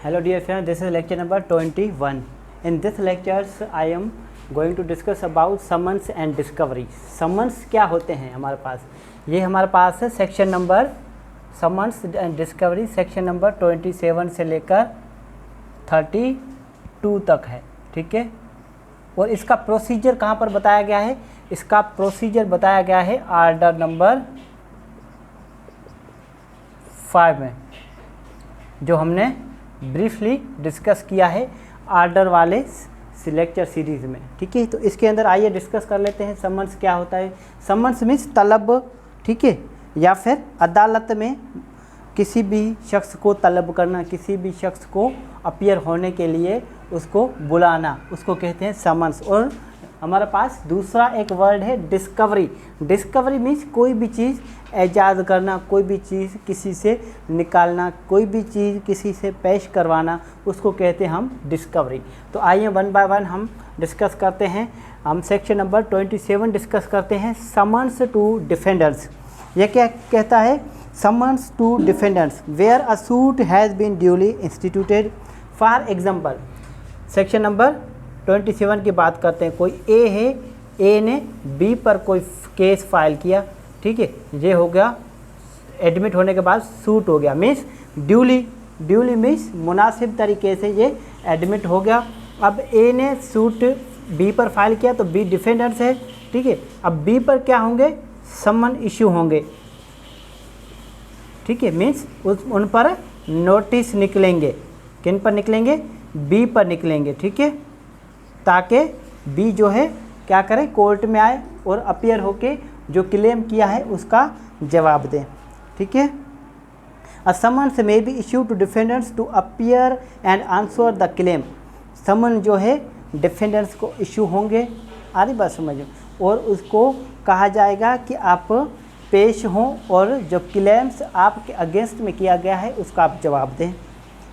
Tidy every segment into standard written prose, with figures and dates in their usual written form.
Hello dear friends, this is lecture number 21. In this lectures I am going to discuss about summons and discovery. Summons क्या होते हैं हमारे पास, ये हमारे पास है section number summons and discovery section number 27 से लेकर 32 तक है, ठीक है। और इसका प्रोसीजर कहाँ पर बताया गया है, इसका प्रोसीजर बताया गया है आर्डर नंबर 5 में, जो हमने ब्रीफली डिस्कस किया है आर्डर वाले लेक्चर सीरीज़ में, ठीक है। तो इसके अंदर आइए डिस्कस कर लेते हैं समन्स क्या होता है। समन्स मीन्स तलब, ठीक है, या फिर अदालत में किसी भी शख्स को तलब करना, किसी भी शख्स को अपीयर होने के लिए उसको बुलाना, उसको कहते हैं समन्स। और हमारे पास दूसरा एक वर्ड है डिस्कवरी। डिस्कवरी मीन्स कोई भी चीज़ ईजाद करना, कोई भी चीज़ किसी से निकालना, कोई भी चीज़ किसी से पेश करवाना, उसको कहते हैं हम डिस्कवरी। तो आइए वन बाय वन हम डिस्कस करते हैं। हम सेक्शन नंबर 27 डिस्कस करते हैं, समन्स टू डिफेंडर्स। यह क्या कहता है, summons to defenders where a suit has been duly instituted. For example section number 27 की बात करते हैं। कोई ए है, ए ने बी पर कोई केस फाइल किया, ठीक है, ये हो गया एडमिट होने के बाद सूट हो गया, मीन्स ड्यूली मीन्स मुनासिब तरीके से ये एडमिट हो गया। अब ए ने सूट बी पर फाइल किया तो बी डिफेंडेंट्स है, ठीक है। अब बी पर क्या होंगे, समन इश्यू होंगे, ठीक है, मीन्स उन पर नोटिस निकलेंगे। किन पर निकलेंगे, बी पर निकलेंगे, ठीक है, ताकि बी जो है क्या करे, कोर्ट में आए और अपीयर होके जो क्लेम किया है उसका जवाब दें, ठीक है। A summons may be issue to defendants to appear and answer the claim. Summon जो है डिफेंडेंट्स को इशू होंगे, आदि बात समझो, और उसको कहा जाएगा कि आप पेश हों और जो क्लेम्स आपके अगेंस्ट में किया गया है उसका आप जवाब दें।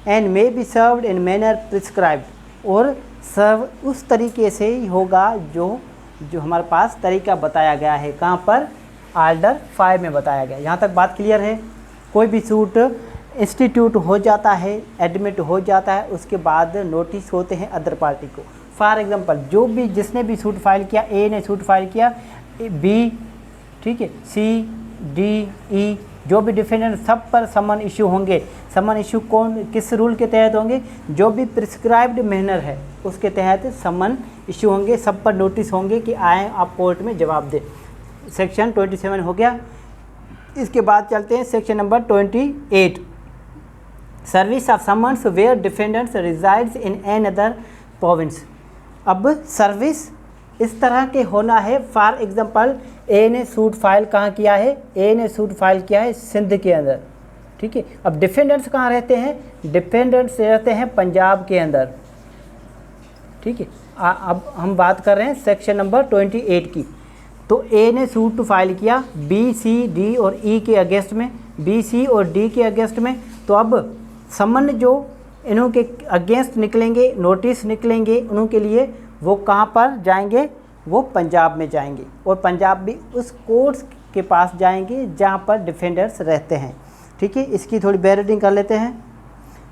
And may be served in manner prescribed, और सर्व उस तरीके से ही होगा जो हमारे पास तरीका बताया गया है, कहाँ पर, आर्डर 5 में बताया गया। यहाँ तक बात क्लियर है। कोई भी सूट इंस्टीट्यूट हो जाता है, एडमिट हो जाता है, उसके बाद नोटिस होते हैं अदर पार्टी को। फॉर एग्जांपल जिसने भी सूट फाइल किया, ए ने सूट फाइल किया, बी, ठीक है, सी, डी, ई, जो भी डिफेंडेंट, सब पर समन इशू होंगे। समन इशू किस रूल के तहत होंगे, जो भी प्रिस्क्राइब्ड मैनर है उसके तहत समन इशू होंगे, सब पर नोटिस होंगे कि आए आप कोर्ट में जवाब दें। सेक्शन 27 हो गया। इसके बाद चलते हैं section number 28, service of summons where defendants resides in an other province. अब सर्विस इस तरह के होना है। फॉर एग्जांपल ए ने सूट फाइल कहाँ किया है, ए ने सूट फाइल किया है सिंध के अंदर, ठीक है। अब डिफेंडेंट्स कहाँ रहते हैं, डिफेंडेंट्स रहते हैं पंजाब के अंदर, ठीक है। अब हम बात कर रहे हैं सेक्शन नंबर 28 की। तो ए ने सूट फाइल किया बी, सी, डी और ई के अगेंस्ट में, बी, सी और डी के अगेंस्ट में। तो अब समन जो इन्हों के अगेंस्ट निकलेंगे, नोटिस निकलेंगे, उन्हों के लिए वो कहाँ पर जाएंगे, वो पंजाब में जाएंगे, और पंजाब भी उस कोर्ट्स के पास जाएंगे जहाँ पर डिफेंडर्स रहते हैं, ठीक है। इसकी थोड़ी बैरिडिंग कर लेते हैं।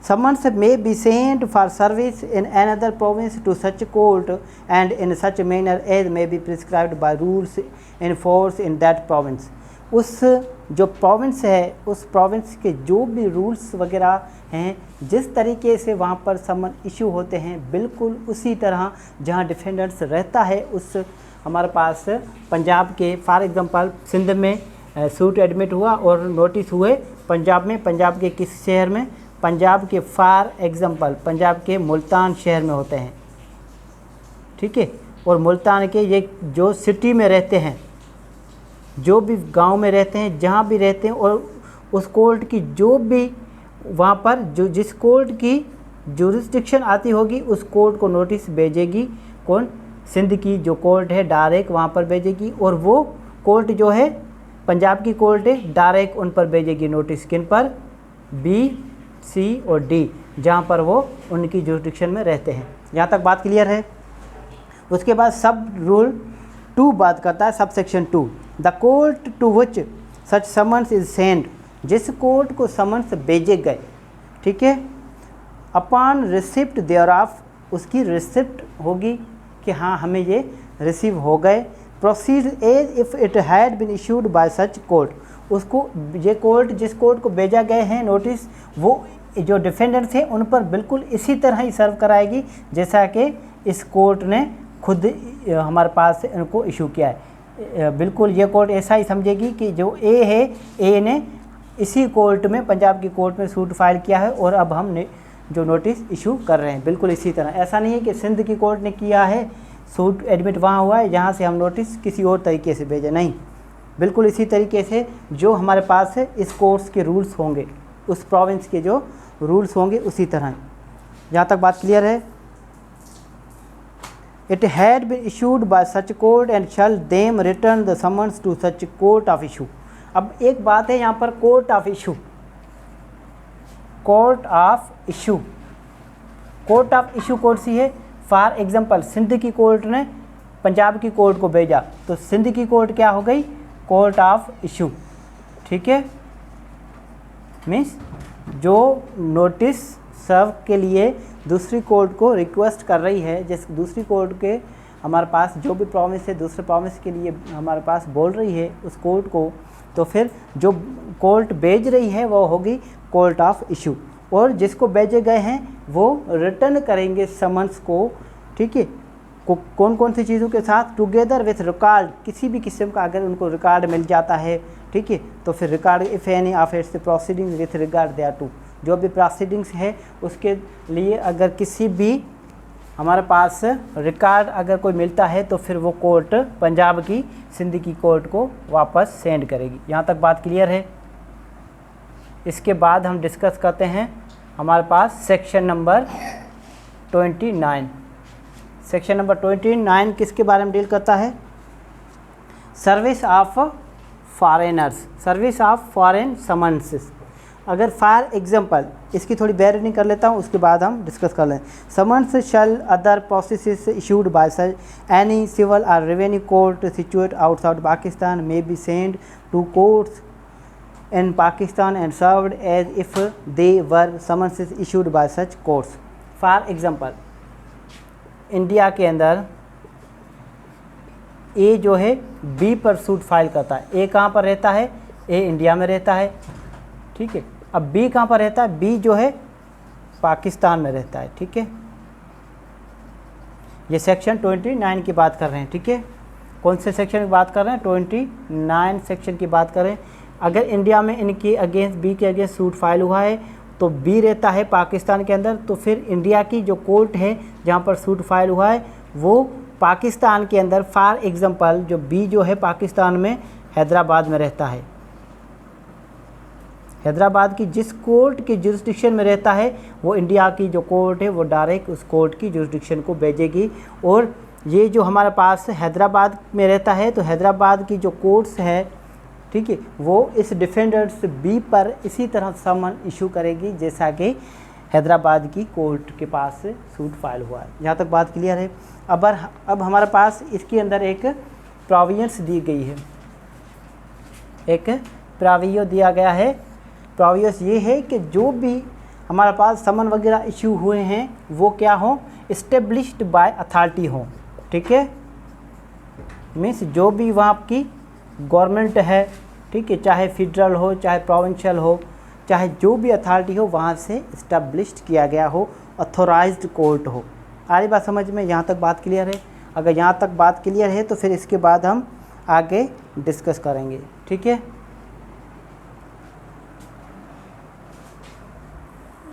Summons may be sent for service in another province to such court and in such manner as may be prescribed by rules in force in that province. उस जो प्रोविंस है, उस प्रोविंस के जो भी रूल्स वगैरह हैं, जिस तरीके से वहाँ पर समन इशू होते हैं, बिल्कुल उसी तरह जहाँ डिफेंडेंट्स रहता है, उस हमारे पास पंजाब के, फॉर एग्जांपल सिंध में सूट एडमिट हुआ और नोटिस हुए पंजाब में। पंजाब के किस शहर में, पंजाब के, फॉर एग्जांपल पंजाब के मुल्तान शहर में होते हैं, ठीक है। और मुल्तान के ये जो सिटी में रहते हैं, जो भी गांव में रहते हैं, जहाँ भी रहते हैं, और उस कोर्ट की जो भी वहाँ पर जो जिस कोर्ट की जुरिस्डिक्शन आती होगी, उस कोर्ट को नोटिस भेजेगी कौन, सिंध की जो कोर्ट है डायरेक्ट वहाँ पर भेजेगी, और वो कोर्ट जो है पंजाब की कोर्ट है डायरेक्ट उन पर भेजेगी नोटिस। किन पर, बी, सी और डी, जहाँ पर वो उनकी जुरिस्डिक्शन में रहते हैं। यहाँ तक बात क्लियर है। उसके बाद सब रूल 2 बात करता है, sub section 2, the court to which such summons is send, जिस कोर्ट को समन्स भेजे गए, ठीक है, अपॉन रिसिप्ट देयरऑफ, उसकी रिसिप्ट होगी कि हाँ हमें ये रिसीव हो गए। Proceed as if it had been issued by such court, उसको ये कोर्ट, जिस कोर्ट को भेजा गए हैं नोटिस, वो जो डिफेंडेंट्स हैं उन पर बिल्कुल इसी तरह ही सर्व कराएगी जैसा कि इस कोर्ट ने खुद हमारे पास इनको इशू किया है। बिल्कुल ये कोर्ट ऐसा ही समझेगी कि जो ए है, ए ने इसी कोर्ट में, पंजाब की कोर्ट में सूट फाइल किया है और अब हम जो नोटिस इशू कर रहे हैं, बिल्कुल इसी तरह। ऐसा नहीं है कि सिंध की कोर्ट ने किया है, सूट एडमिट वहाँ हुआ है, जहाँ से हम नोटिस किसी और तरीके से भेजे, नहीं, बिल्कुल इसी तरीके से जो हमारे पास है इस कोर्स के रूल्स होंगे, उस प्रोविंस के जो रूल्स होंगे उसी तरह। जहाँ तक बात क्लियर है? It had been issued by such court and shall them return the summons to such court of issue. अब एक बात है यहाँ पर, court of issue, court of issue, court of issue कौन सी है? फॉर एग्जांपल सिंध की कोर्ट ने पंजाब की कोर्ट को भेजा, तो सिंध की कोर्ट क्या हो गई? Court of issue. ठीक है, मीन्स जो नोटिस सर्व के लिए दूसरी कोर्ट को रिक्वेस्ट कर रही है, जिस दूसरी कोर्ट के हमारे पास जो भी प्रॉमिस है, दूसरे प्रॉमिस के लिए हमारे पास बोल रही है उस कोर्ट को, तो फिर जो कोर्ट भेज रही है वो होगी कोर्ट ऑफ इशू, और जिसको भेजे गए हैं वो रिटर्न करेंगे समन्स को। ठीक है, कौन कौन सी चीज़ों के साथ? टुगेदर विथ रिकॉर्ड, किसी भी किस्म का अगर उनको रिकॉर्ड मिल जाता है, ठीक है, तो फिर record if any of its proceedings with regard thereto, जो भी प्रोसीडिंग्स है उसके लिए अगर किसी भी हमारे पास रिकॉर्ड अगर कोई मिलता है तो फिर वो कोर्ट पंजाब की सिंध की कोर्ट को वापस सेंड करेगी। यहाँ तक बात क्लियर है? इसके बाद हम डिस्कस करते हैं हमारे पास सेक्शन नंबर 29। सेक्शन नंबर 29 किसके बारे में डील करता है? Service of foreigners, service of foreign summonses. अगर फॉर एग्जांपल इसकी थोड़ी बैरिंग कर लेता हूँ, उसके बाद हम डिस्कस कर लें। Summons shall other processes issued by any civil or revenue court situate outside Pakistan may be sent to courts in Pakistan and served as if they were summonses issued by such courts. For example, India के अंदर ए जो है B पर suit file करता है। ए कहाँ पर रहता है? ए इंडिया में रहता है। ठीक है, अब बी कहाँ पर रहता है? बी जो है पाकिस्तान में रहता है। ठीक है, ये सेक्शन 29 की बात कर रहे हैं। ठीक है, कौन से सेक्शन की बात कर रहे हैं? 29 सेक्शन की बात कर रहे हैं। अगर इंडिया में इनके अगेंस्ट, बी के अगेंस्ट सूट फाइल हुआ है तो बी रहता है पाकिस्तान के अंदर, तो फिर इंडिया की जो कोर्ट है जहाँ पर सूट फाइल हुआ है वो पाकिस्तान के अंदर, फॉर एग्जांपल जो बी जो है पाकिस्तान में हैदराबाद में रहता है, हैदराबाद की जिस कोर्ट के जुरिस्डिक्शन में रहता है वो इंडिया की जो कोर्ट है वो डायरेक्ट उस कोर्ट की जुरिस्डिक्शन को भेजेगी। और ये जो हमारे पास हैदराबाद में रहता है तो हैदराबाद की जो कोर्ट्स है, ठीक है, वो इस डिफेंडर्स बी पर इसी तरह समन इशू करेगी जैसा कि हैदराबाद की कोर्ट के पास सूट फाइल हुआ है। यहाँ तक बात क्लियर है? अब हमारे पास इसके अंदर एक प्रोविजंस दी गई है, एक प्रोविजन दिया गया है। प्रोविजंस ये है कि जो भी हमारे पास समन वगैरह इशू हुए हैं वो क्या हों? इस्टेब्लिश्ड बाय अथॉरिटी हों। ठीक है, मीन्स जो भी वहाँ की गवर्नमेंट है, ठीक है, चाहे फेडरल हो, चाहे प्रोविंशियल हो, चाहे जो भी अथॉरिटी हो, वहाँ से इस्टेब्लिश्ड किया गया हो, ऑथोराइज्ड कोर्ट हो। आ रही बात समझ में? यहाँ तक बात क्लियर है? अगर यहाँ तक बात क्लियर है तो फिर इसके बाद हम आगे डिस्कस करेंगे। ठीक है।